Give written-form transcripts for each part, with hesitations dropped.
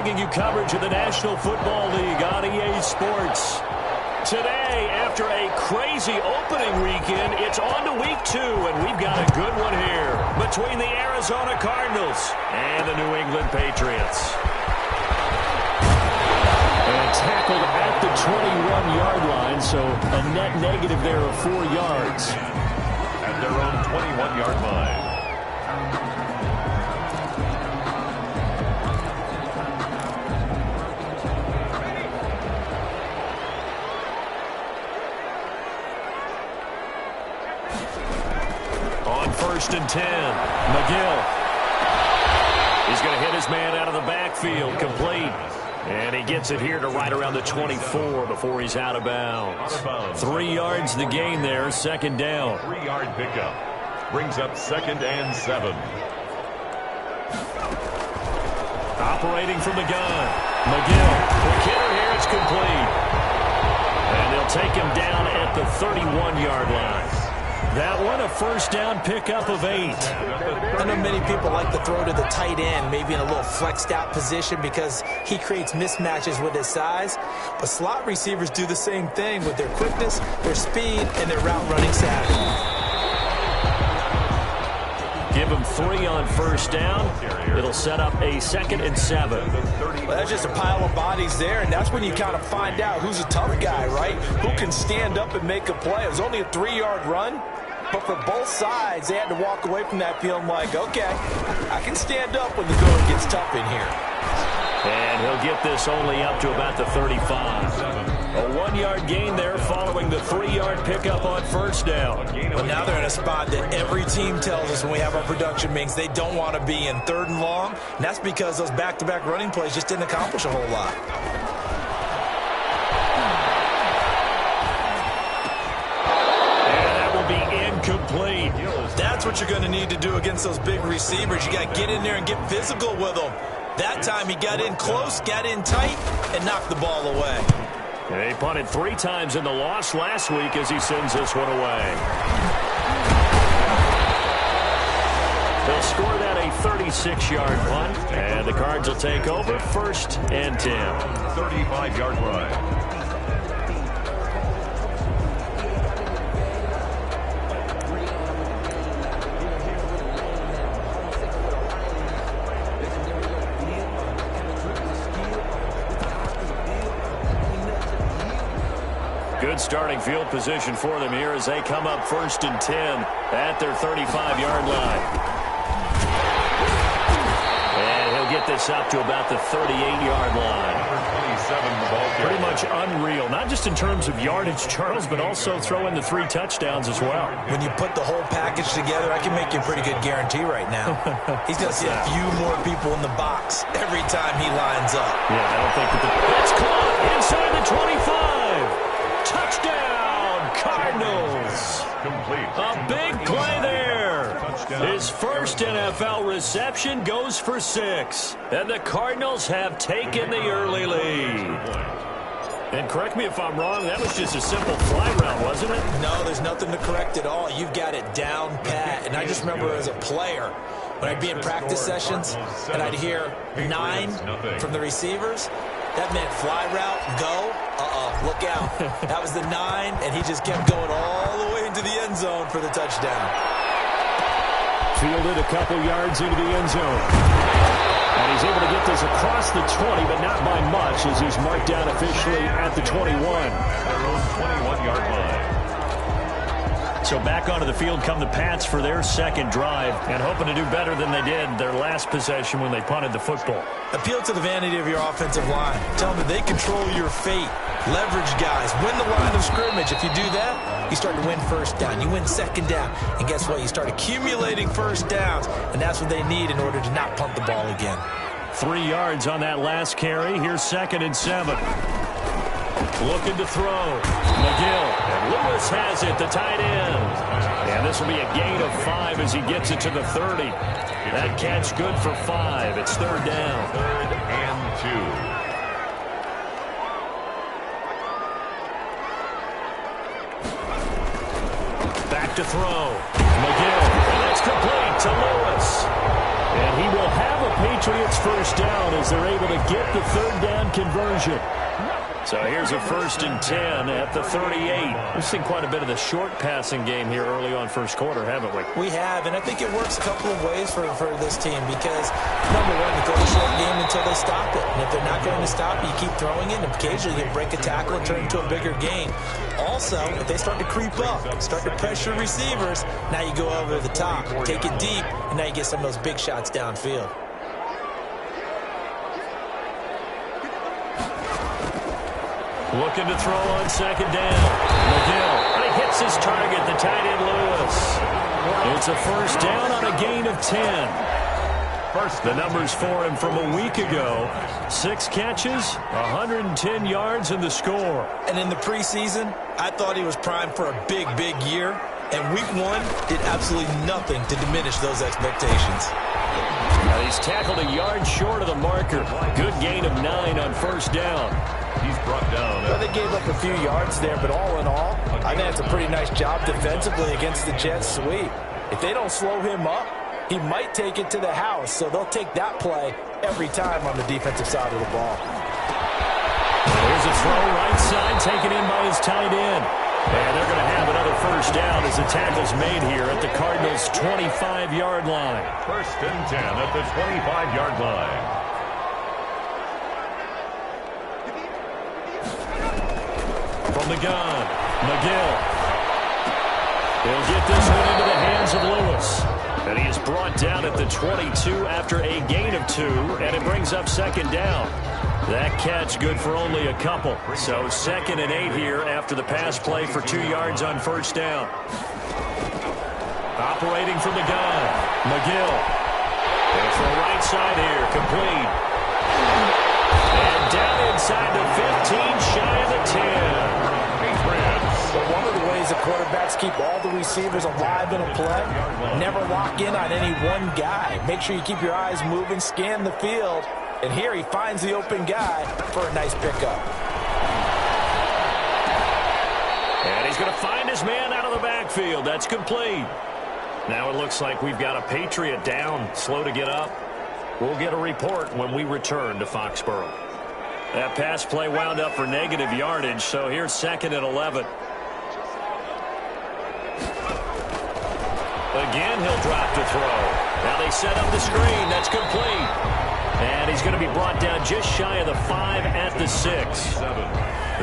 bringing you coverage of the National Football League on EA Sports. Today, after a crazy opening weekend, it's on to week 2, and we've got a good one here between the Arizona Cardinals and the New England Patriots. And tackled at the 21-yard line, so a net negative there of 4 yards. At their own 21-yard line. On 1st and 10, McGill. He's going to hit his man out of the backfield, complete. And he gets it here to right around the 24 before he's out of bounds. 3 yards the gain there, 2nd down. 3-yard pickup. Brings up 2nd and 7. Operating from the gun. McGill. Quick hitter here, it's complete. And they'll take him down at the 31-yard line. That one, a 1st down pickup of 8. I know many people like to throw to the tight end, maybe in a little flexed out position because he creates mismatches with his size. But slot receivers do the same thing with their quickness, their speed, and their route running savvy. Give him 3 on 1st down. It'll set up a 2nd and 7. Well, that's just a pile of bodies there, and that's when you kind of find out who's a tough guy, right? Who can stand up and make a play. It was only a 3-yard run. But for both sides, they had to walk away from that feeling like, okay, I can stand up when the going gets tough in here. And he'll get this only up to about the 35. A 1-yard gain there following the 3-yard pickup on 1st down. But now they're in a spot that every team tells us when we have our production meetings they don't want to be in 3rd and long. And that's because those back-to-back running plays just didn't accomplish a whole lot. Complete. That's what you're going to need to do against those big receivers. You got to get in there and get physical with them. That time he got in close, got in tight, and knocked the ball away. They punted 3 times in the loss last week as he sends this one away. They'll score that a 36-yard punt, and the Cards will take over 1st and 10. 35-yard run. Good starting field position for them here as they come up 1st and 10 at their 35-yard line. And he'll get this up to about the 38-yard line. Pretty much unreal, not just in terms of yardage, Charles, but also throw in the 3 touchdowns as well. When you put the whole package together, I can make you a pretty good guarantee right now. He's going to see a few more people in the box every time he lines up. Yeah, I don't think that it's caught inside the 25. Touchdown, Cardinals. Complete. A big play there. His first NFL reception goes for 6. And the Cardinals have taken the early lead. And correct me if I'm wrong, that was just a simple fly route, wasn't it? No, there's nothing to correct at all. You've got it down pat. And I just remember as a player, when I'd be in practice sessions and I'd hear 9 from the receivers, that meant fly route, go, look out. That was the 9, and he just kept going all the way into the end zone for the touchdown. Fielded a couple yards into the end zone. And he's able to get this across the 20, but not by much as he's marked down officially at the 21. Their own 21-yard line. So back onto the field come the Pats for their 2nd drive and hoping to do better than they did their last possession when they punted the football. Appeal to the vanity of your offensive line. Tell them that they control your fate. Leverage guys. Win the line of scrimmage. If you do that, you start to win 1st down. You win 2nd down. And guess what? You start accumulating 1st downs. And that's what they need in order to not punt the ball again. 3 yards on that last carry. Here's 2nd and 7. Looking to throw. McGill. And Lewis has it, the tight end. And this will be a gain of 5 as he gets it to the 30. That catch good for 5. It's 3rd down. 3rd and 2. Back to throw. McGill. And that's complete to Lewis. And he will have a Patriots first down as they're able to get the third down conversion. So here's a 1st and 10 at the 38. We've seen quite a bit of the short passing game here early on first quarter, haven't we? We have, and I think it works a couple of ways for this team because, number one, you go to short game until they stop it. And if they're not going to stop it, you keep throwing it, and occasionally you break a tackle and turn it into a bigger gain. Also, if they start to creep up, start to pressure receivers, now you go over the top, take it deep, and now you get some of those big shots downfield. Looking to throw on 2nd down. McGill, and he hits his target, the tight end Lewis. It's a 1st down on a gain of 10. The numbers for him from a week ago. 6 catches, 110 yards, and the score. And in the preseason, I thought he was primed for a big, big year. And week 1 did absolutely nothing to diminish those expectations. Now he's tackled a yard short of the marker. Good gain of 9 on 1st down. He's brought down. Well, they gave up a few yards there, but all in all, I think it's a pretty nice job defensively against the Jets sweep. If they don't slow him up, he might take it to the house, so they'll take that play every time on the defensive side of the ball. Here's a throw right side, taken in by his tight end. And they're going to have another 1st down as the tackle's made here at the Cardinals' 25-yard line. 1st and 10 at the 25-yard line. From the gun, McGill. He'll get this one into the hands of Lewis. And he is brought down at the 22 after a gain of 2, and it brings up 2nd down. That catch good for only a couple. So 2nd and 8 here after the pass play for 2 yards on 1st down. Operating from the gun, McGill. And for the right side here, complete. And down inside the 15, shy of the 10. But one of the ways the quarterbacks keep all the receivers alive in a play, never lock in on any one guy. Make sure you keep your eyes moving, scan the field, and here he finds the open guy for a nice pickup. And he's going to find his man out of the backfield. That's complete. Now it looks like we've got a Patriot down, slow to get up. We'll get a report when we return to Foxborough. That pass play wound up for negative yardage, so here's 2nd and 11. Again, he'll drop to throw. Now they set up the screen. That's complete. And he's going to be brought down just shy of the 5 at the 6.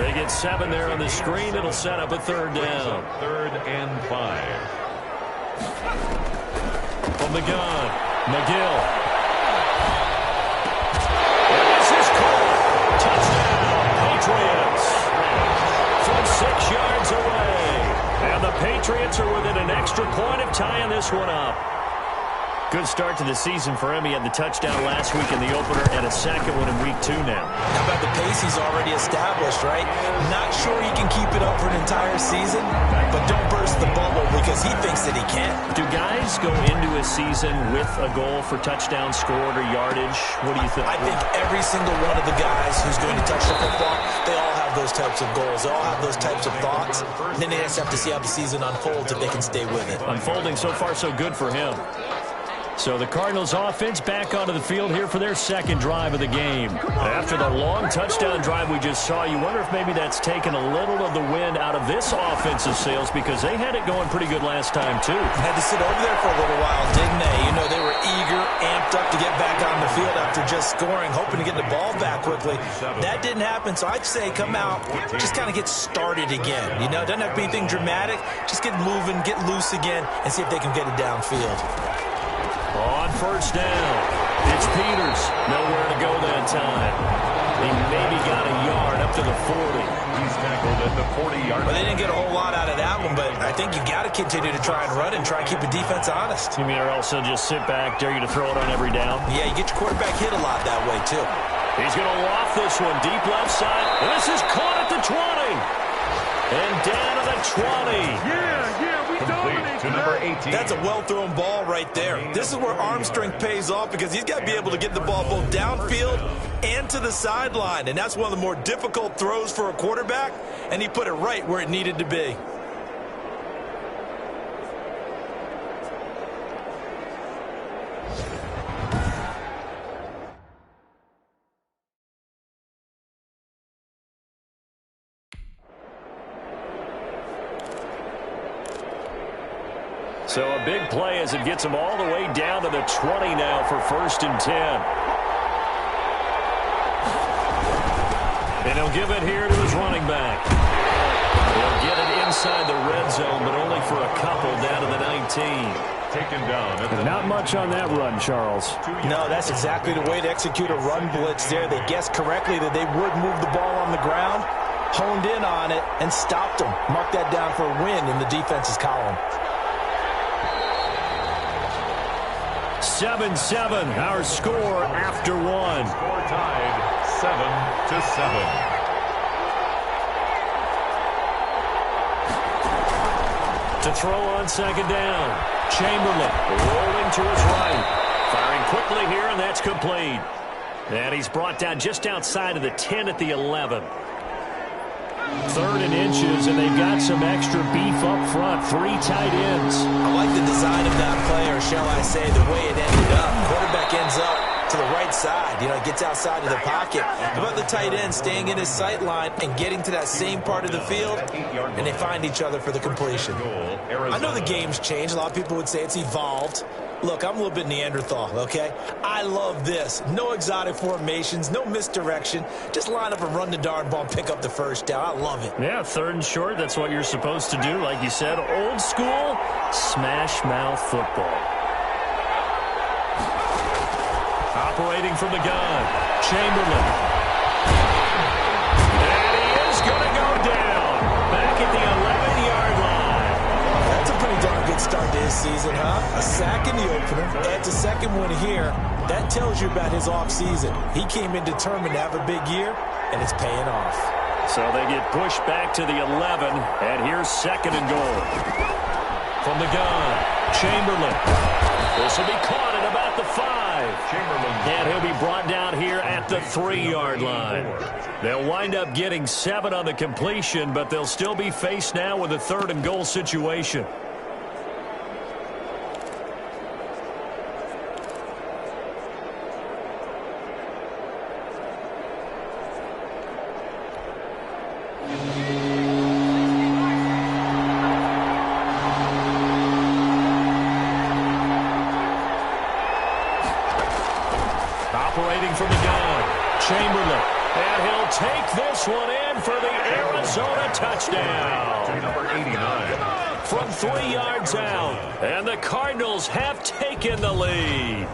They get 7 there on the screen. It'll set up a 3rd down. 3rd and 5. From the gun, McGill. And this is caught. Touchdown, Patriots. From 6 yards away. And the Patriots are within an extra point of tying this one up. Good start to the season for him. He had the touchdown last week in the opener and a 2nd one in week 2 now. How about the pace he's already established, right? Not sure he can keep it up for an entire season, but don't burst the bubble because he thinks that he can. Do guys go into a season with a goal for touchdowns scored or yardage? What do you think? I think every single one of the guys who's going to touch the football, they all have those types of goals. They all have those types of thoughts. And then they just have to see how the season unfolds if they can stay with it. Unfolding so far so good for him. So the Cardinals offense back onto the field here for their 2nd drive of the game. After the long touchdown drive we just saw, you wonder if maybe that's taken a little of the wind out of this offensive sails because they had it going pretty good last time too. Had to sit over there for a little while, didn't they? You know, they were eager, amped up to get back on the field after just scoring, hoping to get the ball back quickly. That didn't happen, so I'd say come out, just kind of get started again. You know, it doesn't have to be anything dramatic. Just get moving, get loose again, and see if they can get it downfield. On 1st down, it's Peters. Nowhere to go that time. He maybe got a yard up to the 40. He's tackled at the 40-yard line. Well, they didn't get a whole lot out of that one, but I think you got to continue to try and run and try and keep the defense honest. You mean or else they'll just sit back, dare you to throw it on every down? Yeah, you get your quarterback hit a lot that way, too. He's going to loft this one deep left side. And this is caught at the 20. And down to the 20. Complete to number 18. That's a well-thrown ball right there. This is where arm strength pays off because he's got to be able to get the ball both downfield and to the sideline. And that's one of the more difficult throws for a quarterback. And he put it right where it needed to be. So a big play as it gets him all the way down to the 20 now for 1st and 10. And he'll give it here to his running back. He'll get it inside the red zone, but only for a couple down to the 19. Taken down. Not much on that run, Charles. No, that's exactly the way to execute a run blitz there. They guessed correctly that they would move the ball on the ground, honed in on it, and stopped them. Mark that down for a win in the defense's column. 7-7, our score after one. Score tied 7-7. To throw on 2nd down. Chamberlain rolling to his right. Firing quickly here, and that's complete. And he's brought down just outside of the 10 at the 11. 3rd and inches, and they've got some extra beef up front. 3 tight ends. I like the design of that play, or shall I say the way it ended up. Quarterback ends up to the right side. You know, it gets outside of the pocket. How about the tight end staying in his sight line and getting to that same part of the field, and they find each other for the completion. I know the game's changed. A lot of people would say it's evolved. Look, I'm a little bit Neanderthal, okay? I love this. No exotic formations, no misdirection. Just line up and run the darn ball and pick up the 1st down. I love it. Yeah, 3rd and short, that's what you're supposed to do. Like you said, old school, smash mouth football. Operating from the gun, Chamberlain. And he is going to go down. Back at the 11-yard line. That's a pretty darn good start to his season, huh? A sack in the opener, adds a 2nd one here. That tells you about his offseason. He came in determined to have a big year, and it's paying off. So they get pushed back to the 11, and here's 2nd and goal. From the gun, Chamberlain. This will be caught at about the 5. And he'll be brought down here at the 3-yard line. They'll wind up getting 7 on the completion, but they'll still be faced now with a 3rd and goal situation. Operating from the gun, Chamberlain. And he'll take this one in for the Arizona touchdown. Number 89. From 3 yards out. And the Cardinals have taken the lead.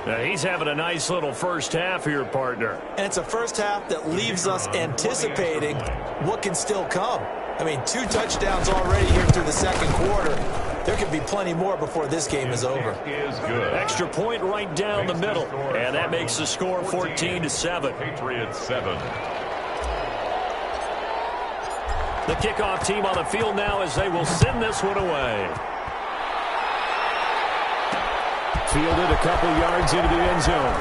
Now he's having a nice little first half here, partner. And it's a first half that leaves us anticipating what can still come. I mean, 2 touchdowns already here through the 2nd quarter. There could be plenty more before this game is over. Extra point right down the middle. And that makes the score 14-7. Patriots 7. The kickoff team on the field now as they will send this one away. Fielded a couple yards into the end zone.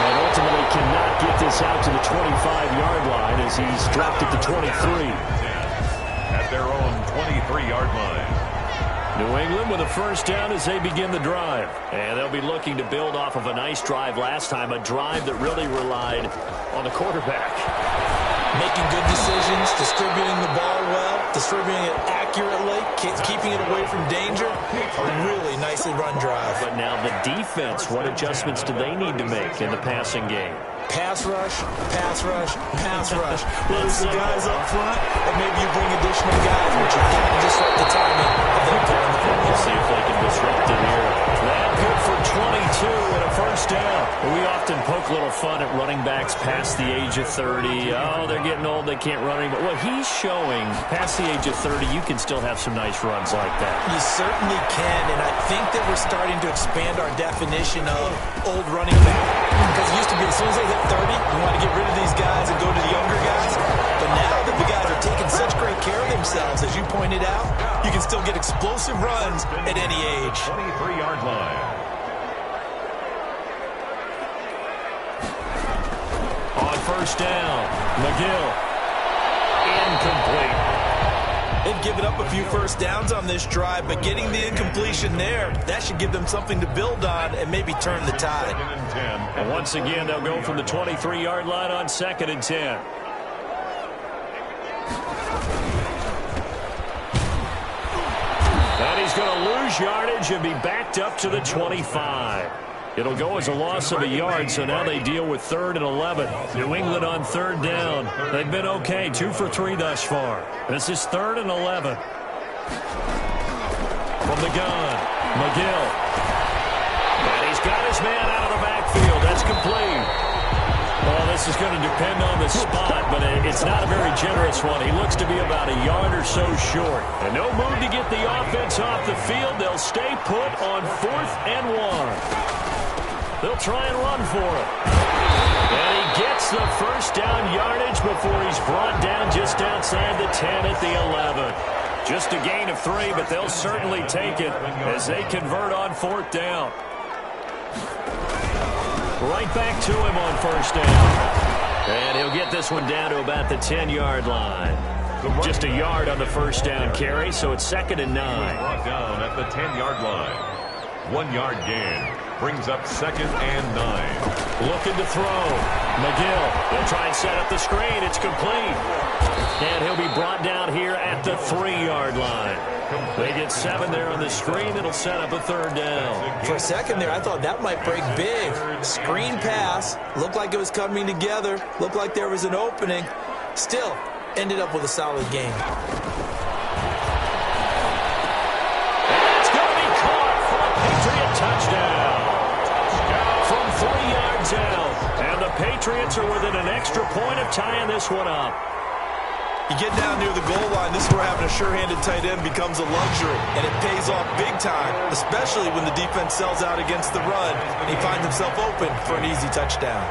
And ultimately cannot get this out to the 25-yard line as he's dropped at the 23. At their own 23-yard line. New England with a first down as they begin the drive. And they'll be looking to build off of a nice drive last time, a drive that really relied on the quarterback. Making good decisions, distributing the ball well, distributing it accurately, keeping it away from danger. A really nicely run drive. But now the defense, what adjustments do they need to make in the passing game? Pass rush, pass rush, pass rush. Whether it's the guys up front, or maybe you bring additional guys, but you've got to disrupt the timing of them throwing the football. We'll see if they can disrupt it here. That good for 22 and a first down. We often poke a little fun at running backs past the age of 30. Oh, they're getting old, they can't run anymore. Well, he's showing past the age of 30, you can still have some nice runs like that. You certainly can, and I think that we're starting to expand our definition of old running back. Because it used to be as soon as they hit 30, you want to get rid of these guys and go to the younger guys. But now that the guys are taking such great care of themselves, as you pointed out, you can still get explosive runs at any age. 23-yard line. On first down, McGill. Incomplete. They've given up a few first downs on this drive, but getting the incompletion there, that should give them something to build on and maybe turn the tide. And once again, they'll go from the 23-yard line on 2nd and 10. And But he's going to lose yardage and be backed up to the 25. It'll go as a loss of a yard, so now they deal with 3rd and 11. New England on 3rd down. They've been okay, 2 for 3 thus far. This is 3rd and 11. From the gun, McGill. And he's got his man out of the backfield. That's complete. Well, this is going to depend on the spot, but it's not a very generous one. He looks to be about a yard or so short. And no move to get the offense off the field. They'll stay put on 4th and 1. They'll try and run for it. And he gets the first down yardage before he's brought down just outside the 10 at the 11. Just a gain of 3, but they'll certainly take it as they convert on 4th down. Right back to him on 1st down. And he'll get this one down to about the 10-yard line. Just a yard on the 1st down carry, so it's 2nd and 9. Brought down at the 10-yard line. 1-yard gain. Brings up 2nd and 9. Looking to throw. McGill. They'll try and set up the screen. It's complete. And he'll be brought down here at the 3-yard line. They get 7 there on the screen. It'll set up a 3rd down. For a second there, I thought that might break big. Screen pass. Looked like it was coming together. Looked like there was an opening. Still, ended up with a solid game. It's going to be caught for a Patriot touchdown. From 3 yards out. And the Patriots are within an extra point of tying this one up. You get down near the goal line, this is where having a sure-handed tight end becomes a luxury, and it pays off big time, especially when the defense sells out against the run, and he finds himself open for an easy touchdown.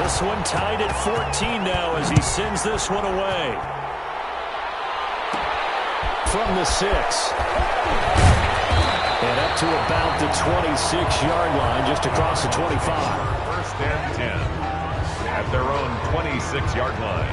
This one tied at 14 now as he sends this one away. From the 6. And up to about the 26-yard line, just across the 25. 1st and 10 at their own 26-yard line.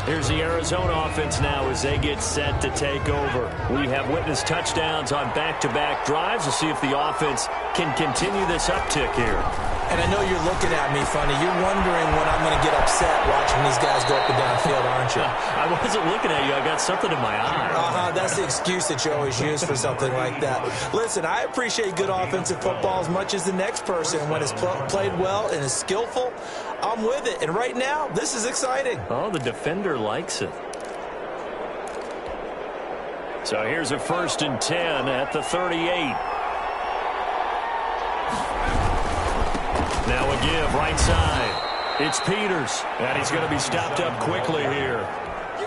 Here's the Arizona offense now as they get set to take over. We have witnessed touchdowns on back-to-back drives. We'll see if the offense can continue this uptick here. And I know you're looking at me funny. You're wondering when I'm going to get upset watching these guys go up and down the field, aren't you? I wasn't looking at you. I got something in my eye. That's the excuse that you always use for something like that. Listen, I appreciate good offensive football as much as the next person. When it's played well and is skillful, I'm with it. And right now, this is exciting. Oh, the defender likes it. So here's a 1st and 10 at the 38. Now a give right side. It's Peters, and he's going to be stopped up quickly here.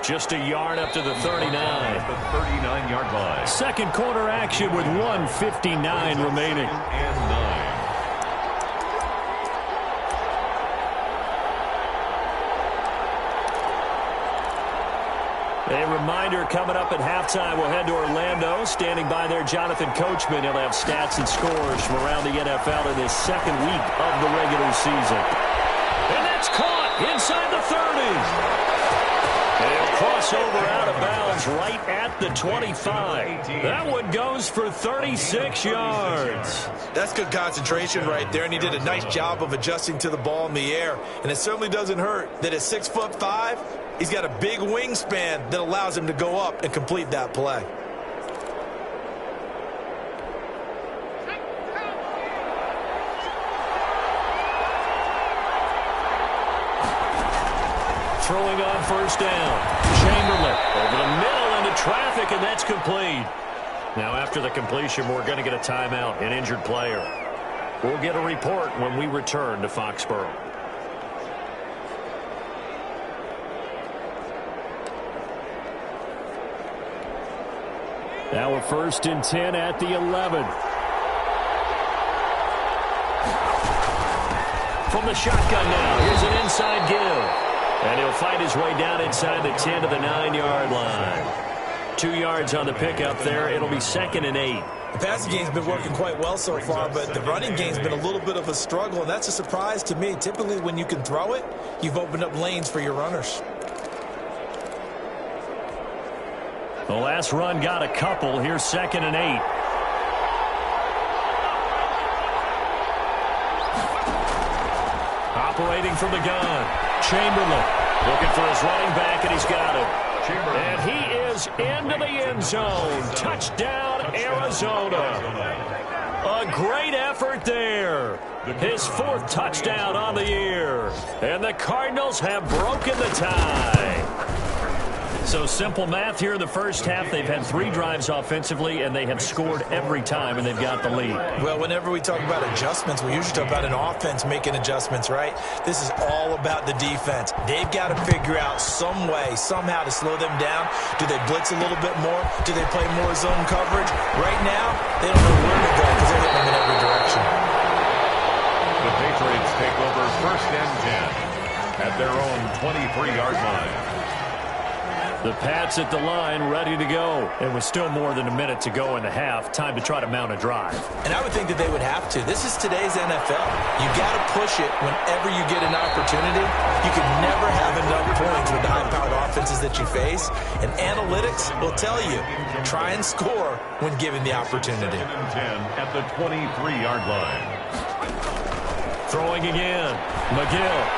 Just a yard up to the 39. At the 39-yard line. 2nd quarter action with 1:59 remaining. 2nd and 9. A reminder coming up at halftime, we'll head to Orlando. Standing by there, Jonathan Coachman. He'll have stats and scores from around the NFL in this 2nd week of the regular season. And that's caught inside the 30. And he'll cross over out of bounds right at the 25. That one goes for 36 yards. That's good concentration right there, and he did a nice job of adjusting to the ball in the air. And it certainly doesn't hurt that at 6'5", he's got a big wingspan that allows him to go up and complete that play. Throwing on 1st down. Chamberlain over the middle into traffic, and that's complete. Now after the completion, we're going to get a timeout, an injured player. We'll get a report when we return to Foxborough. Now a 1st and 10 at the 11. From the shotgun now, here's an inside give. And he'll fight his way down inside the 10 to the 9-yard line. 2 yards on the pickup there. It'll be 2nd and 8. The passing game's been working quite well so far, but the running game's been a little bit of a struggle, and that's a surprise to me. Typically, when you can throw it, you've opened up lanes for your runners. The last run got a couple. Here's 2nd and 8. Operating from the gun. Chamberlain looking for his running back, and he's got him. And he is into the end zone. Touchdown, Arizona. A great effort there. His 4th touchdown on the year. And the Cardinals have broken the tie. So simple math here in the first half. They've had 3 drives offensively, and they have scored every time, and they've got the lead. Well, whenever we talk about adjustments, we usually talk about an offense making adjustments, right? This is all about the defense. They've got to figure out some way, somehow to slow them down. Do they blitz a little bit more? Do they play more zone coverage? Right now, they don't know where to go because they're hitting them in every direction. The Patriots take over 1st and 10 at their own 23-yard line. The Pats at the line, ready to go. It was still more than a minute to go in the half. Time to try to mount a drive. And I would think that they would have to. This is today's NFL. You got to push it whenever you get an opportunity. You can never have enough points with the high-powered offenses that you face. And analytics will tell you, try and score when given the opportunity. 2nd and 10 at the 23-yard line. Throwing again. McGill.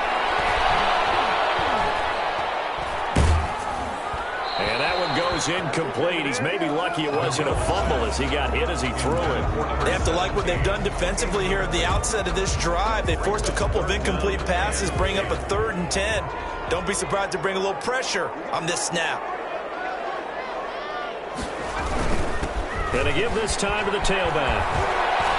And that one goes incomplete. He's maybe lucky it wasn't a fumble as he got hit as he threw it. They have to like what they've done defensively here at the outset of this drive. They forced a couple of incomplete passes, bring up a 3rd and 10. Don't be surprised to bring a little pressure on this snap. Going to give this time to the tailback.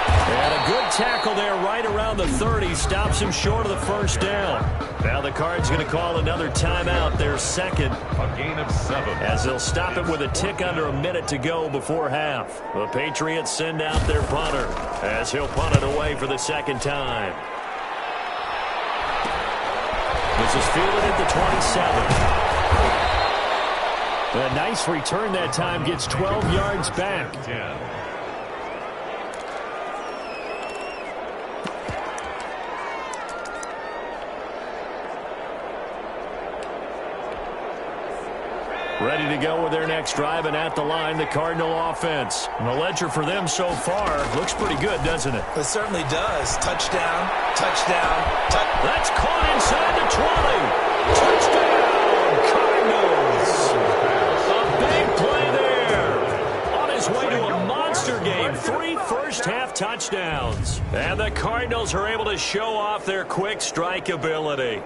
And a good tackle there right around the 30. Stops him short of the 1st down. Now the Cards going to call another timeout, their 2nd. A gain of 7. As they'll stop it with a tick under a minute to go before half. The Patriots send out their punter as he'll punt it away for the 2nd time. This is fielded at the 27. A nice return that time, gets 12 yards back. 10. Ready to go with their next drive, and at the line, the Cardinal offense. And the ledger for them so far looks pretty good, doesn't it? It certainly does. Touchdown, touchdown, That's caught inside the 20. Touchdown, Cardinals. A big play there. On his way to a monster game. 3 first-half touchdowns. And the Cardinals are able to show off their quick strike ability.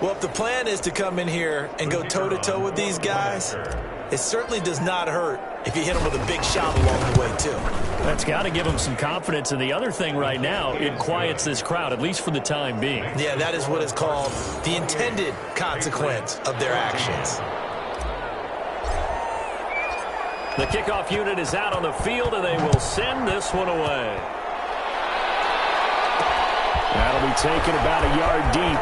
Well, if the plan is to come in here and go toe-to-toe with these guys, it certainly does not hurt if you hit them with a big shot along the way, too. That's got to give them some confidence. And the other thing right now, it quiets this crowd, at least for the time being. Yeah, that is what is called the intended consequence of their actions. The kickoff unit is out on the field, and they will send this one away. That'll be taken about a yard deep.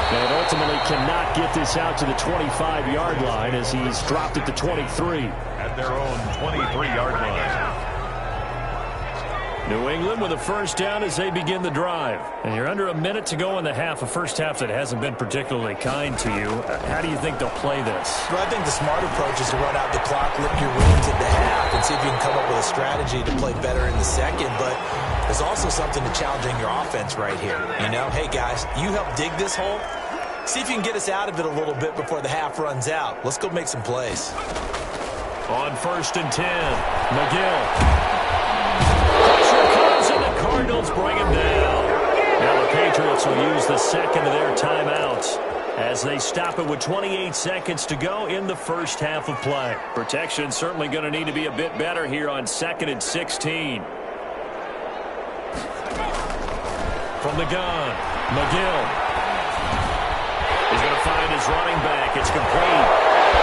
And ultimately cannot get this out to the 25-yard line as he's dropped at the 23. At their own 23-yard line. New England with a 1st down as they begin the drive. And you're under a minute to go in the half, a first half that hasn't been particularly kind to you. How do you think they'll play this? Well, I think the smart approach is to run out the clock, lick your wounds at the half, and see if you can come up with a strategy to play better in the 2nd. But there's also something to challenging your offense right here. You know, hey, guys, you help dig this hole. See if you can get us out of it a little bit before the half runs out. Let's go make some plays. On 1st and 10, McGill. Pressure comes, and the Cardinals bring him down. Now the Patriots will use the 2nd of their timeouts as they stop it with 28 seconds to go in the first half of play. Protection certainly going to need to be a bit better here on 2nd and 16. From the gun, McGill. He's going to find his running back. It's complete.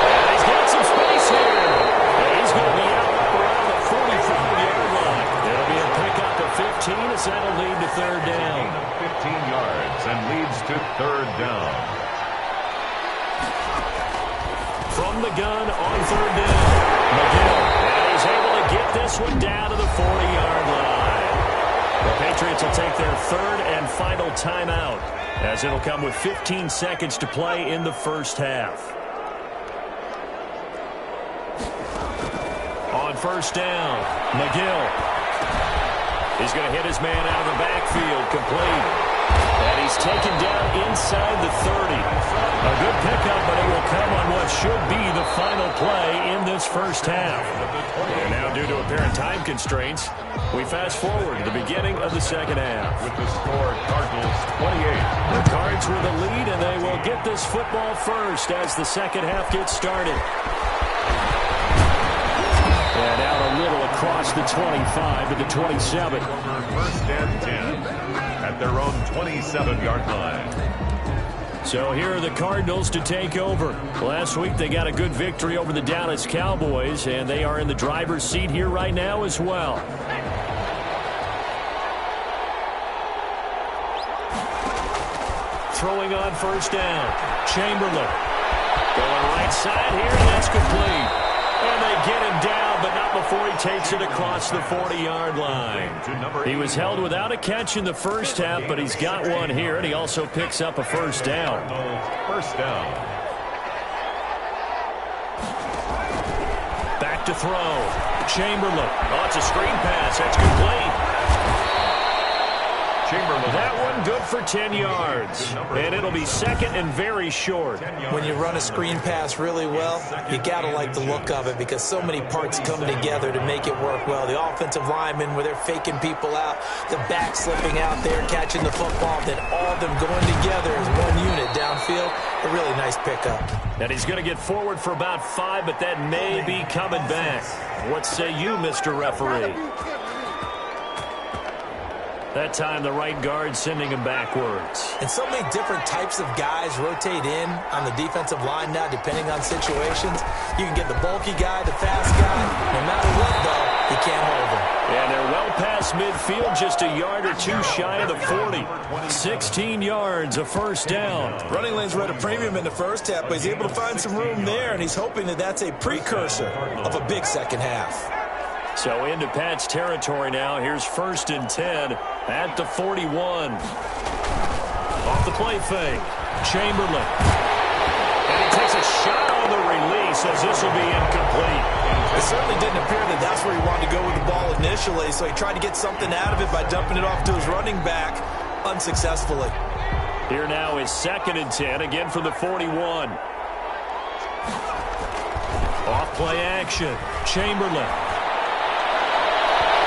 And he's got some space here. And he's going to be out around the 45-yard line. It'll be a pickup of 15 as that'll lead to 3rd down. 15 yards and leads to 3rd down. From the gun on 3rd down, McGill. And he's able to get this one down to the 40-yard line. The Patriots will take their 3rd and final timeout, as it'll come with 15 seconds to play in the first half. On 1st down, McGill. He's going to hit his man out of the backfield, complete. And he he's taken down inside the 30. A good pickup, but it will come on what should be the final play in this first half. And now, due to apparent time constraints, we fast forward to the beginning of the second half. With the score, Cardinals 28. The Cards with the lead, and they will get this football first as the second half gets started. And out a little across the 25 to the 27. First and 10 at their own 27-yard line. So here are the Cardinals to take over. Last week they got a good victory over the Dallas Cowboys, and they are in the driver's seat here right now as well. Throwing on first down. Chamberlain. Going right side here, and that's complete. And they get him down, but not before he takes it across the 40-yard line. He was held without a catch in the first half, but he's got one here, and he also picks up a first down. First down. Back to throw. Chamberlain. Oh, it's a screen pass. That's complete. Chamberlain. That one good for 10 yards. And it'll be second and very short. When you run a screen pass really well, you got to like the look of it because so many parts come together to make it work well. The offensive linemen, where they're faking people out, the back slipping out there, catching the football, then all of them going together as one unit downfield. A really nice pickup. And he's going to get forward for about 5, but that may be coming back. What say you, Mr. Referee? That time, the right guard sending him backwards. And so many different types of guys rotate in on the defensive line now, depending on situations. You can get the bulky guy, the fast guy. No matter what, though, you can't hold him. And they're well past midfield, just a yard or two shy of the 40. 16 yards, a first down. Running lanes were at a premium in the first half, but he's able to find some room there, and he's hoping that that's a precursor of a big second half. So into Pat's territory now. Here's first and 10 at the 41. Off the play fake. Chamberlain. And he takes a shot on the release as this will be incomplete. It certainly didn't appear that that's where he wanted to go with the ball initially, so he tried to get something out of it by dumping it off to his running back unsuccessfully. Here now is second and 10, again from the 41. Off play action. Chamberlain.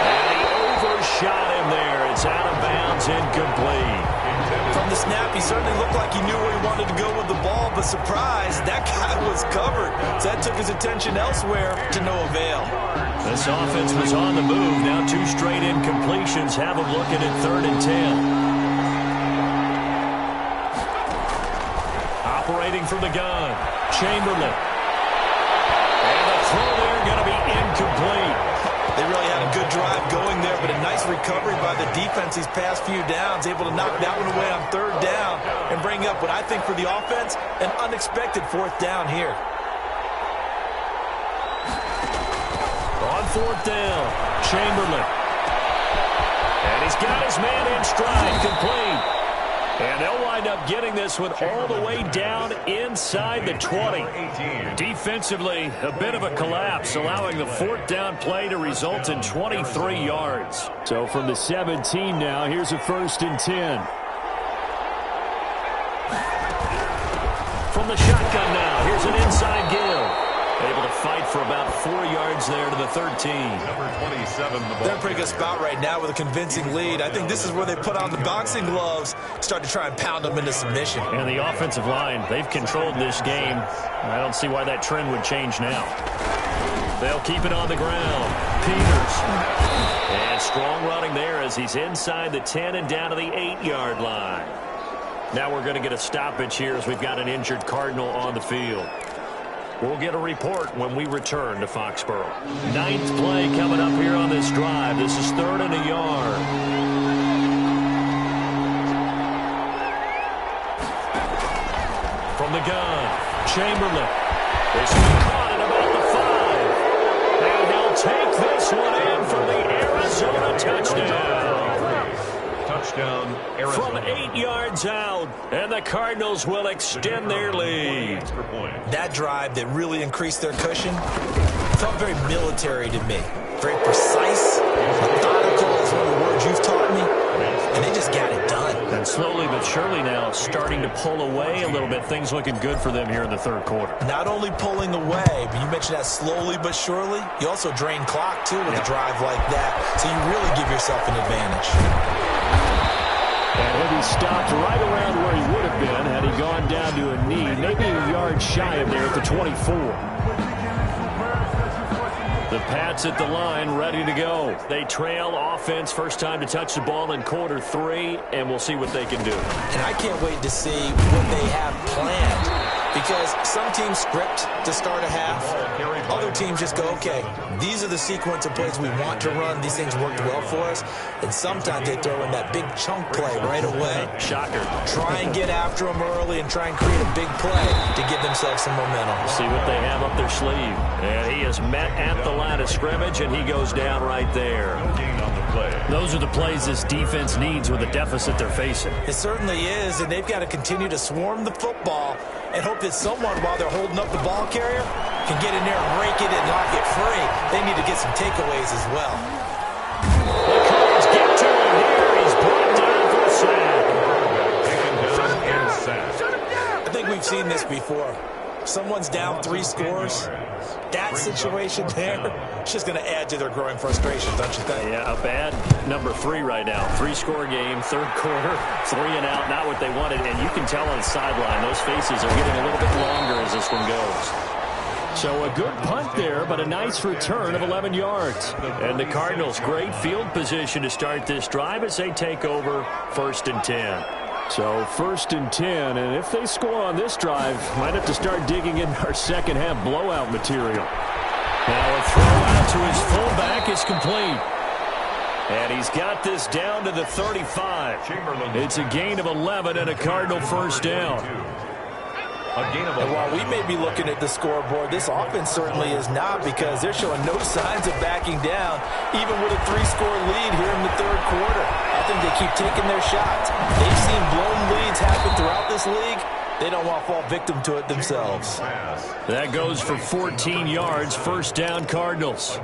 And he overshot him there. It's out of bounds, incomplete. From the snap, he certainly looked like he knew where he wanted to go with the ball, but surprise, that guy was covered. So that took his attention elsewhere to no avail. This offense was on the move. Now 2 straight incompletions have him looking at third and 10. Operating from the gun. Chamberlain. And the throw there going to be incomplete. They really had a good drive going there, but a nice recovery by the defense these past few downs, able to knock that one away on third down and bring up what I think for the offense, an unexpected fourth down here. On fourth down, Chamberlain. And he's got his man in stride, complete. And they'll wind up getting this one all the way down inside the 20. Defensively, a bit of a collapse, allowing the fourth down play to result in 23 yards. So from the 17 now, here's a first and 10. From the shotgun now, here's an inside Gill. Able to fight for about 4 yards there to the 13. Number 27, the ball. They're in a pretty good spot right now with a convincing lead. I think this is where they put on the boxing gloves, start to try and pound them into submission. And the offensive line, they've controlled this game. I don't see why that trend would change now. They'll keep it on the ground. Peters. And strong running there as he's inside the 10 and down to the 8-yard line. Now we're going to get a stoppage here as we've got an injured Cardinal on the field. We'll get a report when we return to Foxborough. 9th play coming up here on this drive. This is third and a yard. From the gun, Chamberlain. This is caught at about the 5. And he'll take this one in for the Arizona touchdown. Touchdown, Arizona. From 8 yards out, and the Cardinals will extend their lead. That drive that really increased their cushion felt very military to me. Very precise, methodical is one of the words you've taught me, and they just got it done. And slowly but surely now starting to pull away a little bit. Things looking good for them here in the third quarter. Not only pulling away, but you mentioned that slowly but surely. You also drain clock, too, with a drive like that. So you really give yourself an advantage. And he'll be stopped right around where he would have been had he gone down to a knee, maybe a yard shy of there at the 24. The Pats at the line, ready to go. They trail offense, first time to touch the ball in quarter 3, and we'll see what they can do. And I can't wait to see what they have planned. Because some teams script to start a half. Other teams just go, okay, these are the sequence of plays we want to run. These things worked well for us. And sometimes they throw in that big chunk play right away. Shocker. Try and get after them early and try and create a big play to give themselves some momentum. See what they have up their sleeve. And he is met at the line of scrimmage, and he goes down right there. Those are the plays this defense needs with the deficit they're facing. It certainly is, and they've got to continue to swarm the football and hope that someone, while they're holding up the ball carrier, can get in there and rake it and knock it free. They need to get some takeaways as well. The Colts get to him here. He's brought down for a sack. I think we've seen this before. Someone's down 3 scores. That situation there, it's just going to add to their growing frustrations, don't you think? Yeah, a bad number 3 right now. 3-score game, third quarter, 3 and out, not what they wanted. And you can tell on the sideline, those faces are getting a little bit longer as this one goes. So a good punt there, but a nice return of 11 yards. And the Cardinals, great field position to start this drive as they take over 1st and 10. So 1st and 10, and if they score on this drive, might have to start digging in our second half blowout material. Now a throw out to his fullback is complete. And he's got this down to the 35. It's a gain of 11 and a Cardinal first down. And while we may be looking at the scoreboard, this offense certainly is not, because they're showing no signs of backing down, even with a 3-score lead here in the third quarter. I think they keep taking their shots. They've seen blown leads happen throughout this league. They don't want to fall victim to it themselves. That goes for 14 yards, first down Cardinals.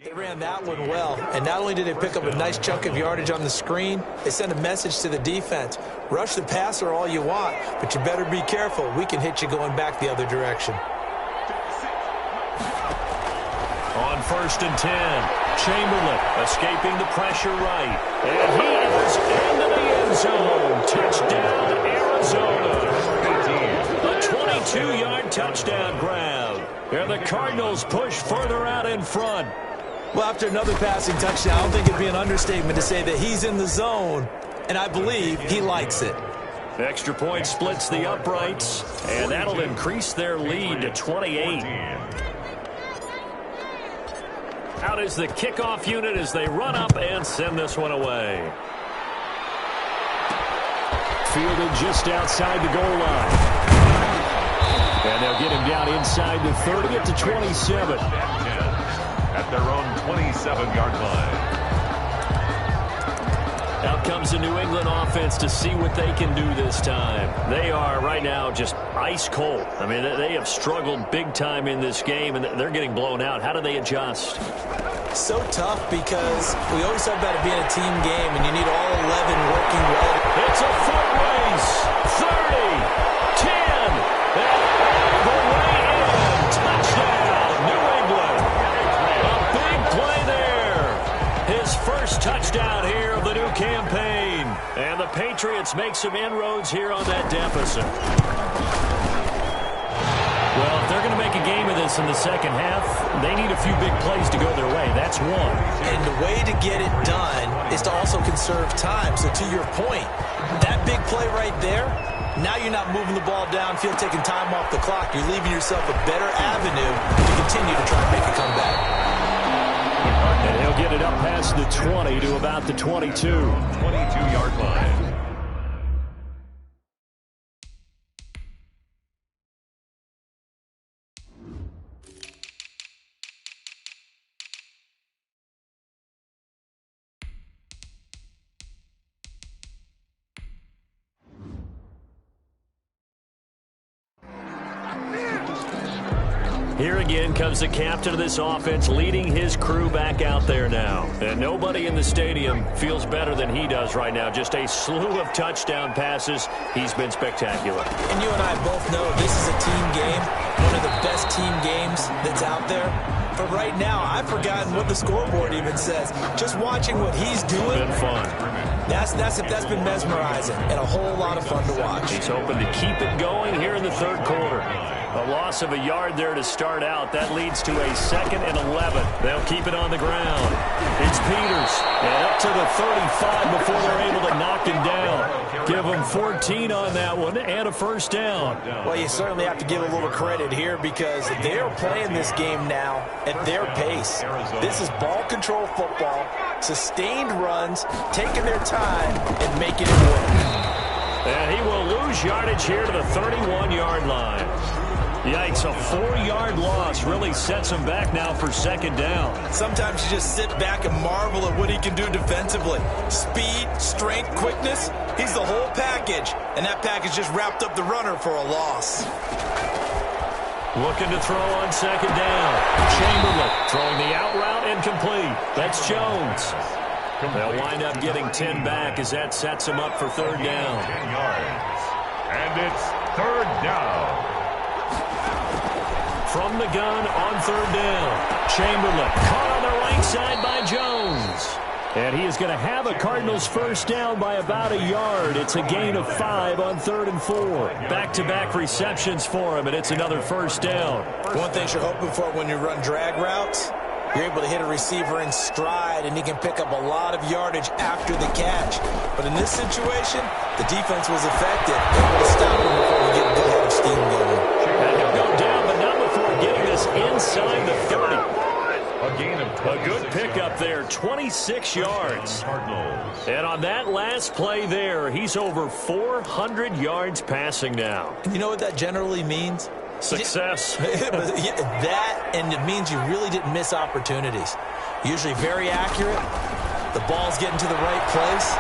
They ran that one well, and not only did they pick up a nice chunk of yardage on the screen, they sent a message to the defense. Rush the passer all you want, but you better be careful. We can hit you going back the other direction. On 1st and 10, Chamberlain escaping the pressure right. And he is into the end zone. Touchdown, Arizona. A 22-yard touchdown grab. And the Cardinals push further out in front. Well, after another passing touchdown, I don't think it'd be an understatement to say that he's in the zone, and I believe he likes it. Extra point splits the uprights, and that'll increase their lead to 28. Out is the kickoff unit as they run up and send this one away. Fielded just outside the goal line. And they'll get him down inside the 30 at the 27. At their own 27-yard line. Out comes the New England offense to see what they can do this time. They are right now just ice cold. I mean, they have struggled big time in this game, and they're getting blown out. How do they adjust? So tough, because we always talk about it being a team game, and you need all 11 working well. It's a foot race. 30, 10, and the way in. Touchdown, New England. A big play there. His first touchdown here of the new campaign. And the Patriots make some inroads here on that deficit. Well, if they're going to make a game of this in the second half, they need a few big plays to go their way. That's one. And the way to get it done is to also conserve time. So to your point, that big play right there, now you're not moving the ball downfield, taking time off the clock. You're leaving yourself a better avenue to continue to try and make a comeback. And he'll get it up past the 20 to about the 22. 22-yard line. Here again comes the captain of this offense, leading his crew back out there now. And nobody in the stadium feels better than he does right now. Just a slew of touchdown passes. He's been spectacular. And you and I both know this is a team game, one of the best team games that's out there. But right now, I've forgotten what the scoreboard even says. Just watching what he's doing. Been fun. That's been mesmerizing and a whole lot of fun to watch. He's hoping to keep it going here in the third quarter. A loss of a yard there to start out. That leads to a 2nd and 11. They'll keep it on the ground. It's Peters. And up to the 35 before they're able to knock him down. Give him 14 on that one and a first down. Well, you certainly have to give a little credit here because they're playing this game now at their pace. This is ball control football, sustained runs, taking their time, and making it work. And he will lose yardage here to the 31-yard line. Yikes, a 4-yard loss really sets him back now for 2nd down. Sometimes you just sit back and marvel at what he can do defensively. Speed, strength, quickness, he's the whole package. And that package just wrapped up the runner for a loss. Looking to throw on 2nd down. Chamberlain throwing the out route incomplete. That's Jones. They'll wind up getting 10 back as that sets him up for 3rd down. 10 yards. And it's 3rd down. From the gun on 3rd down. Chamberlain caught on the right side by Jones. And he is going to have a Cardinals first down by about a yard. It's a gain of 5 on 3rd and 4. Back-to-back receptions for him, and it's another first down. One thing you're hoping for when you run drag routes, you're able to hit a receiver in stride, and he can pick up a lot of yardage after the catch. But in this situation, the defense was effective. Able to stop him before we get a good head of steam going. And he'll go down, but not before getting this inside the 30. A gain of 26. A good pickup there, 26 yards. And on that last play there, he's over 400 yards passing now. You know what that generally means? Success. That, and it means you really didn't miss opportunities. Usually very accurate. The ball's getting to the right place.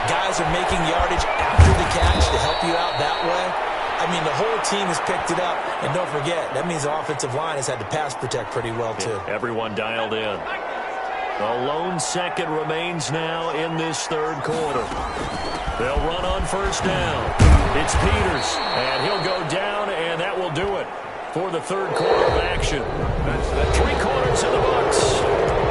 Guys are making yardage after the catch to help you out that way. I mean, the whole team has picked it up. And don't forget, that means the offensive line has had to pass protect pretty well, too. Everyone dialed in. A lone second remains now in this third quarter. They'll run on first down. It's Peters, and he'll go down, and that will do it for the third quarter of action. That's 3 quarters of the books.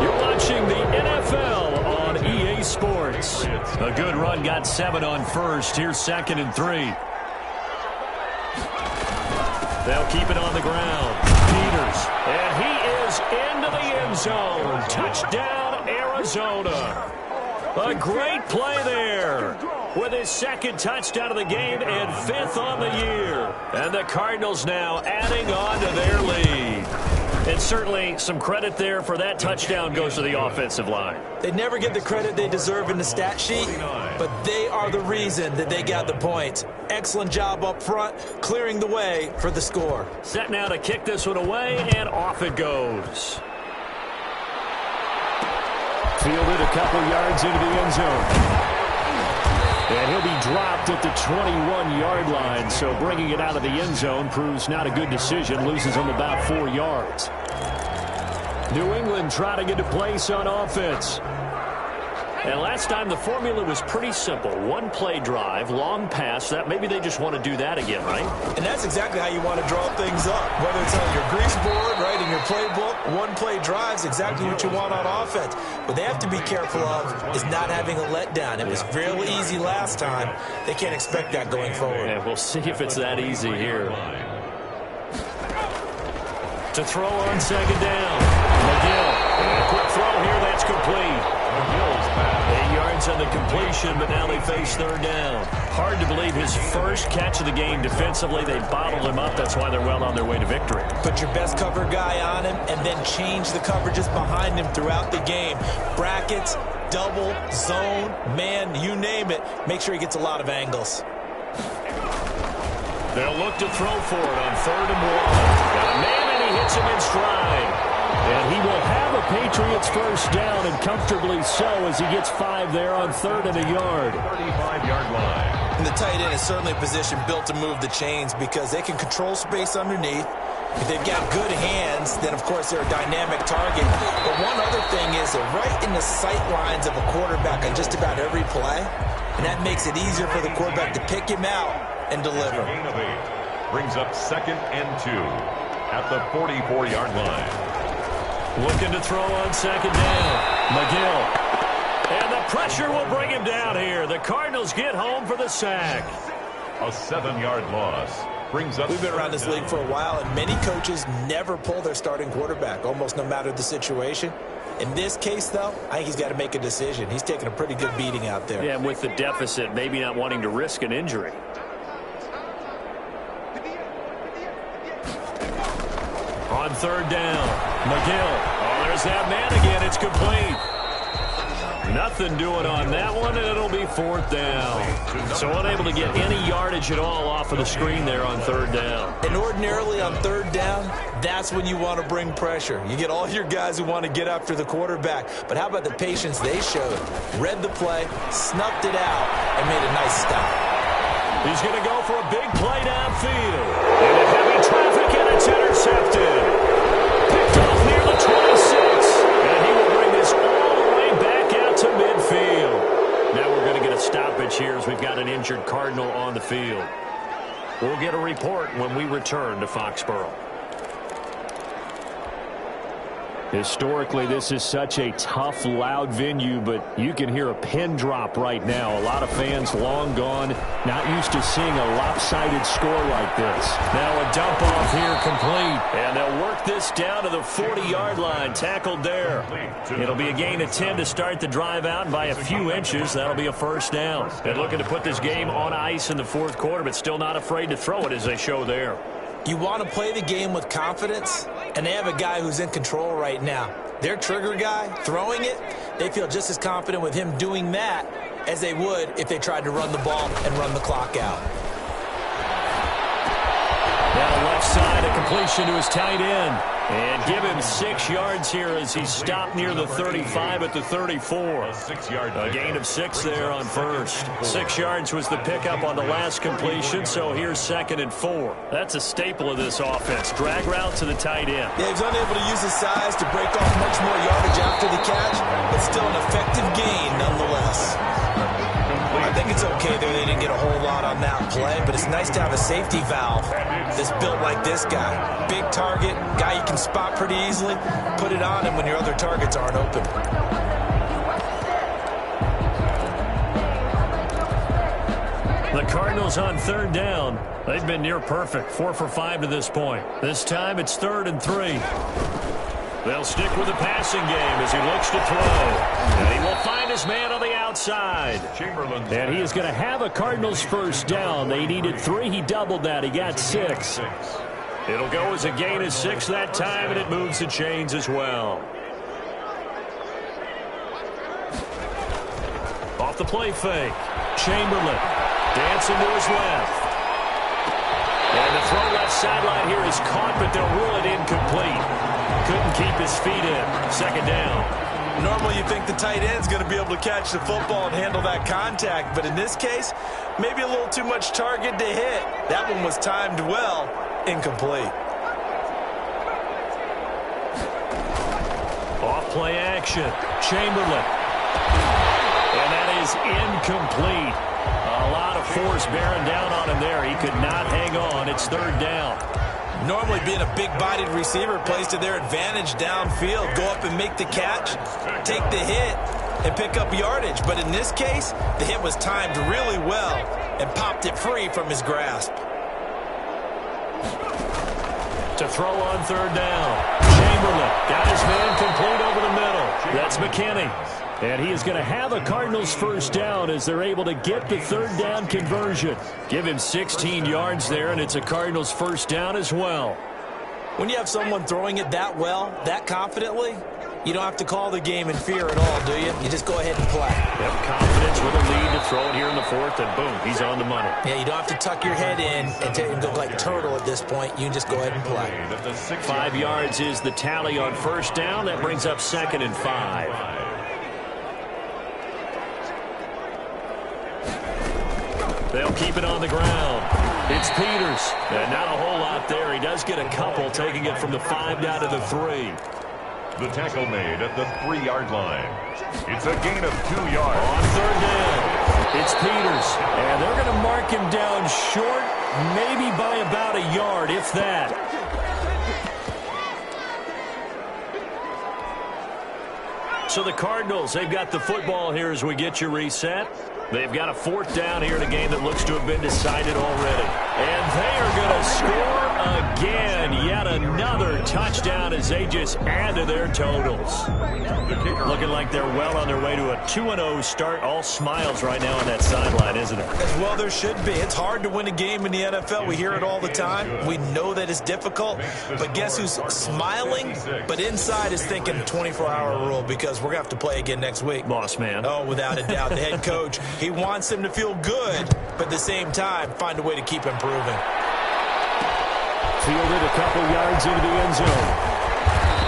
You're watching the NFL on EA Sports. A good run, got 7 on first. Here's 2nd and 3. They'll keep it on the ground. Peters, and he is into the end zone. Touchdown, Arizona. A great play there with his 2nd touchdown of the game and 5th on the year. And the Cardinals now adding on to their lead. And certainly some credit there for that touchdown goes to the offensive line. They never get the credit they deserve in the stat sheet, but they are the reason that they got the points. Excellent job up front, clearing the way for the score. Set now to kick this one away, and off it goes. Fielded a couple yards into the end zone. And he'll be dropped at the 21-yard line, so bringing it out of the end zone proves not a good decision. Loses him about 4 yards. New England trying to get to place on offense. And last time the formula was pretty simple. 1-play drive, long pass. That maybe they just want to do that again, right? And that's exactly how you want to draw things up. Whether it's on your grease board, right, in your playbook, 1-play drive's exactly what you want on offense. What they have to be careful of is not having a letdown. It was real easy last time. They can't expect that going forward. And we'll see if it's that easy here. To throw on 2nd down. McGill. And a quick throw here. That's complete. 8 yards on the completion, but now they face 3rd down. Hard to believe his first catch of the game defensively. They bottled him up. That's why they're well on their way to victory. Put your best cover guy on him and then change the coverages behind him throughout the game. Brackets, double, zone, man, you name it. Make sure he gets a lot of angles. They'll look to throw for it on 3rd and 1. Got a man, and he hits him in stride. And he will have a Patriots first down, and comfortably so, as he gets 5 there on 3rd and a yard. 35-yard line. And the tight end is certainly a position built to move the chains because they can control space underneath. If they've got good hands, then, of course, they're a dynamic target. But one other thing is they're right in the sight lines of a quarterback on just about every play, and that makes it easier for the quarterback to pick him out and deliver. Gain of 8 brings up 2nd and 2 at the 44-yard line. Looking to throw on 2nd down. McGill. And the pressure will bring him down here. The Cardinals get home for the sack. A 7-yard loss brings up. We've been around this league for a while, and many coaches never pull their starting quarterback, almost no matter the situation. In this case, though, I think he's got to make a decision. He's taking a pretty good beating out there. Yeah, and with the deficit, maybe not wanting to risk an injury. On 3rd down, McGill. Oh, there's that man again. It's complete. Nothing doing on that one, and it'll be 4th down. So unable to get any yardage at all off of the screen there on 3rd down. And ordinarily on 3rd down, that's when you want to bring pressure. You get all your guys who want to get after the quarterback. But how about the patience they showed? Read the play, snuffed it out, and made a nice stop. He's going to go for a big play downfield. Into heavy traffic, and it's intercepted. Picked off near the 26. And he will bring this all the way back out to midfield. Now we're going to get a stoppage here as we've got an injured Cardinal on the field. We'll get a report when we return to Foxborough. Historically, this is such a tough, loud venue, but you can hear a pin drop right now. A lot of fans long gone, not used to seeing a lopsided score like this. Now a dump off here complete, and they'll work this down to the 40-yard line, tackled there. It'll be a gain of 10 to start the drive out, and by a few inches, that'll be a 1st down. They're looking to put this game on ice in the 4th quarter, but still not afraid to throw it as they show there. You want to play the game with confidence, and they have a guy who's in control right now. Their trigger guy, throwing it, they feel just as confident with him doing that as they would if they tried to run the ball and run the clock out. Now left side, a completion to his tight end. And give him 6 yards here as he stopped near the 35 at the 34. A gain of 6 there on 1st. 6 yards was the pickup on the last completion, so here's 2nd and 4. That's a staple of this offense. Drag route to the tight end. Yeah, he's unable to use his size to break off much more yardage after the catch, but still an effective gain nonetheless. I think it's okay there they didn't get a whole lot on that play, but it's nice to have a safety valve that's built like this guy. Big target, guy you can spot pretty easily. Put it on him when your other targets aren't open. The Cardinals on 3rd down. They've been near perfect, 4 for 5 to this point. This time it's 3rd and 3. They'll stick with the passing game as he looks to throw. And he will find his man on the outside. And he is going to have a Cardinals 1st down. They needed 3. He doubled that. He got 6. It'll go as a gain of 6 that time, and it moves the chains as well. Off the play fake. Chamberlain dancing to his left. And the throw left sideline here is caught, but they'll rule it incomplete. Couldn't keep his feet in. 2nd down. Normally you think the tight end's going to be able to catch the football and handle that contact, but in this case, maybe a little too much target to hit. That one was timed well. Incomplete. Off play action. Chamberlain. And that is incomplete. A lot of force bearing down on him there. He could not hang on. It's 3rd down. Normally being a big-bodied receiver plays to their advantage downfield. Go up and make the catch, take the hit, and pick up yardage. But in this case, the hit was timed really well and popped it free from his grasp. To throw on 3rd down. Chamberlain got his man complete over the middle. That's McKinney. And he is going to have a Cardinals 1st down as they're able to get the 3rd down conversion. Give him 16 yards there, and it's a Cardinals 1st down as well. When you have someone throwing it that well, that confidently, you don't have to call the game in fear at all, do you? You just go ahead and play. Yep, confidence with a lead to throw it here in the 4th, and boom, he's on the money. Yeah, you don't have to tuck your head in and go like turtle at this point. You can just go ahead and play. 5 yards is the tally on 1st down. That brings up 2nd and 5. They'll keep it on the ground. It's Peters. And not a whole lot there. He does get a couple, taking it from the 5 down to the 3. The tackle made at the 3-yard line. It's a gain of 2 yards. On 3rd down, it's Peters. And they're going to mark him down short, maybe by about a yard, if that. So the Cardinals, they've got the football here as we get you reset. They've got a 4th down here in a game that looks to have been decided already. And they are going to score again. Yet another touchdown as they just add to their totals. Looking like they're well on their way to a 2-0 start. All smiles right now on that sideline, isn't it? Well, there should be. It's hard to win a game in the NFL. We hear it all the time. We know that it's difficult. But guess who's smiling? But inside is thinking 24-hour rule because we're going to have to play again next week. Boss man. Oh, without a doubt. The head coach, he wants him to feel good, but at the same time, find a way to keep improving. Fielded a couple yards into the end zone.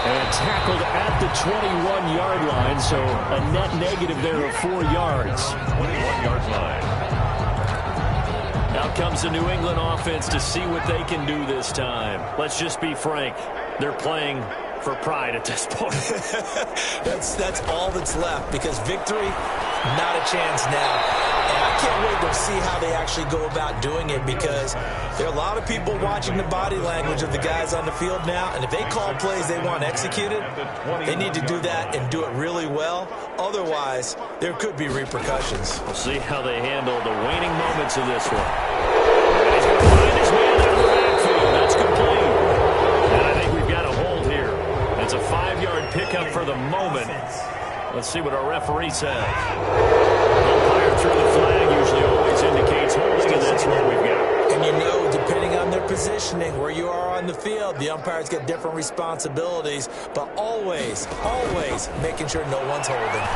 And tackled at the 21-yard line, so a net negative there of 4 yards. 21-yard line. Out comes the New England offense to see what they can do this time. Let's just be frank. They're playing for pride at this point. That's all that's left because victory, not a chance now. And I can't wait to see how they actually go about doing it because there are a lot of people watching the body language of the guys on the field now. And if they call plays they want executed, they need to do that and do it really well. Otherwise, there could be repercussions. We'll see how they handle the waning moments of this one. And he's going to find his man out of the backfield. That's complete. And I think we've got a hold here. It's a 5-yard pickup for the moment. Let's see what our referee says. Umpire through the flag usually always indicates holding, and that's what we've got. And you know, depending on their positioning, where you are on the field, the umpires get different responsibilities, but always, always making sure no one's holding.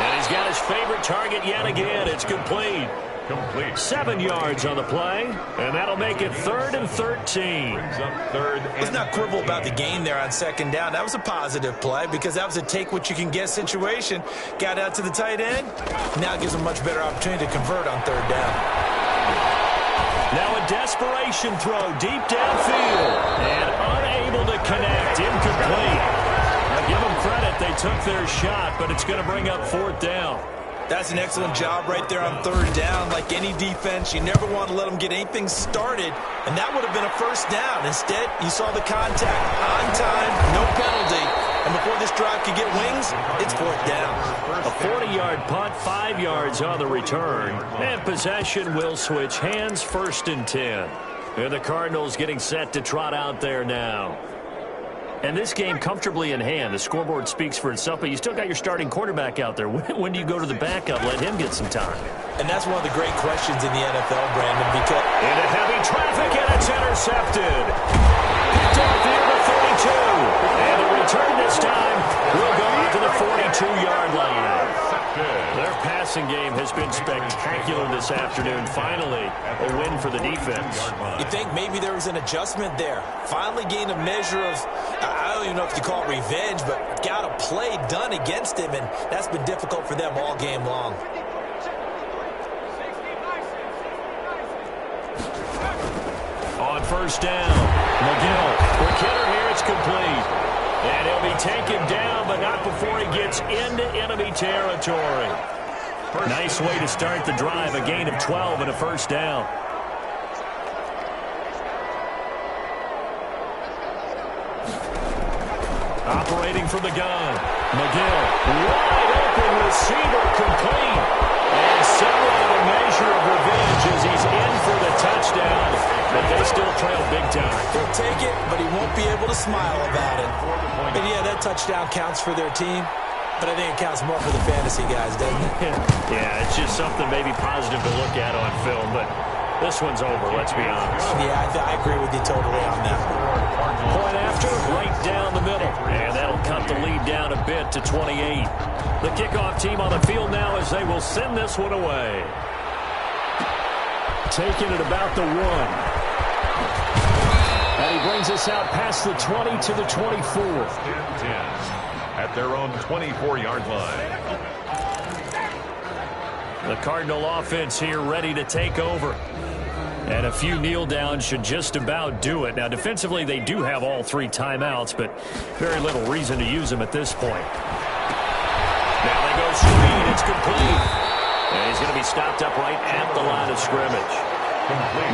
And he's got his favorite target yet again. It's complete. 7 yards on the play, and that'll make it 3rd and 13. Let's not quibble about the gain there on 2nd down. That was a positive play because that was a take-what-you-can-get situation. Got out to the tight end. Now it gives them a much better opportunity to convert on 3rd down. Now a desperation throw deep downfield, and unable to connect. Incomplete. Now give them credit. They took their shot, but it's going to bring up 4th down. That's an excellent job right there on 3rd down. Like any defense, you never want to let them get anything started, and that would have been a 1st down. Instead, you saw the contact. On time, no penalty. And before this drive could get wings, it's 4th down. A 40-yard punt, 5 yards on the return. And possession will switch hands, 1st and 10. And the Cardinals getting set to trot out there now. And this game comfortably in hand. The scoreboard speaks for itself, but you still got your starting quarterback out there. When do you go to the backup? Let him get some time. And that's one of the great questions in the NFL, Brandon, because into heavy traffic, and it's intercepted. Picked off near the 32. And the return this time will go out to the 42-yard line. Their passing game has been spectacular this afternoon. Finally, a win for the defense. You think maybe there was an adjustment there. Finally gained a measure of, I don't even know if you call it revenge, but got a play done against him, and that's been difficult for them all game long. On 1st down, McGill. For Kidder here, it's complete. And he'll be taken down, but not before he gets into enemy territory. Nice way to start the drive, a gain of 12 and a 1st down. Operating from the gun, McGill. Wide open receiver, complete. And somewhat a measure of revenge as he's in for the touchdown. But they still trail big time. He'll take it, but he won't be able to smile about it. And yeah, that touchdown counts for their team, but I think it counts more for the fantasy guys, doesn't it? Yeah, it's just something maybe positive to look at on film, but this one's over, let's be honest. Yeah, I agree with you totally on that. Point after, right down the middle. And that'll cut the lead down a bit to 28. The kickoff team on the field now as they will send this one away. Taking it about the 1. And he brings us out past the 20 to the 24. 10 at their own 24-yard line. The Cardinal offense here ready to take over. And a few kneel downs should just about do it. Now, defensively, they do have all 3 timeouts, but very little reason to use them at this point. Now they go screen. It's complete. And he's going to be stopped up right at the line of scrimmage.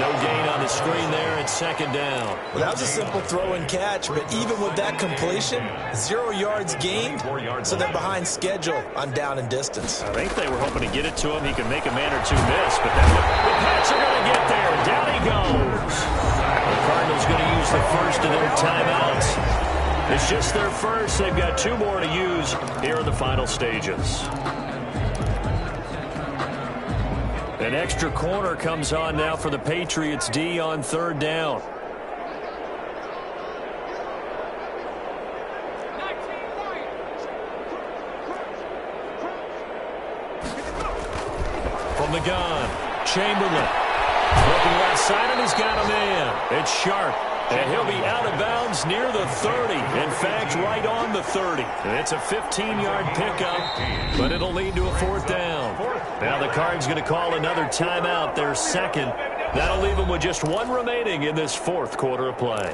No gain on the screen there. It's second down. Well, that was a simple throw and catch, but even with that completion, 0 yards gained, so they're behind schedule on down and distance. I think they were hoping to get it to him. He could make a man or 2 miss, but the Pats are going to get there. Down he goes. The Cardinals going to use the first of their timeouts. It's just their first. They've got 2 more to use here in the final stages. An extra corner comes on now for the Patriots D on 3rd down. From the gun, Chamberlain. Looking left side, and he's got a man. It's Sharp. And he'll be out of bounds near the 30. In fact, right on the 30. And it's a 15-yard pickup, but it'll lead to a 4th down. Now the Cards going to call another timeout, their second. That'll leave them with just 1 remaining in this 4th quarter of play.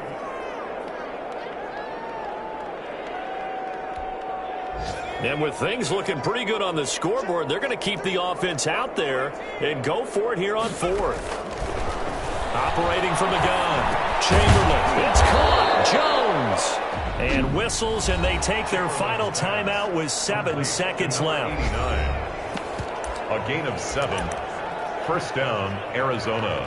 And with things looking pretty good on the scoreboard, they're going to keep the offense out there and go for it here on 4th. Operating from the gun, Chamberlain. It's caught. Jones. And whistles, and they take their final timeout with 7 seconds left. A gain of 7. 1st down, Arizona.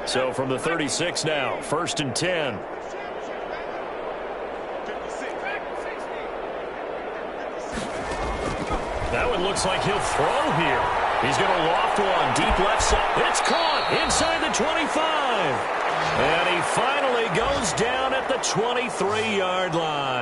So from the 36 now, 1st and 10. That one looks like he'll throw here. He's going to loft one deep left side. It's caught inside the 25. And he finally goes down at the 23-yard line.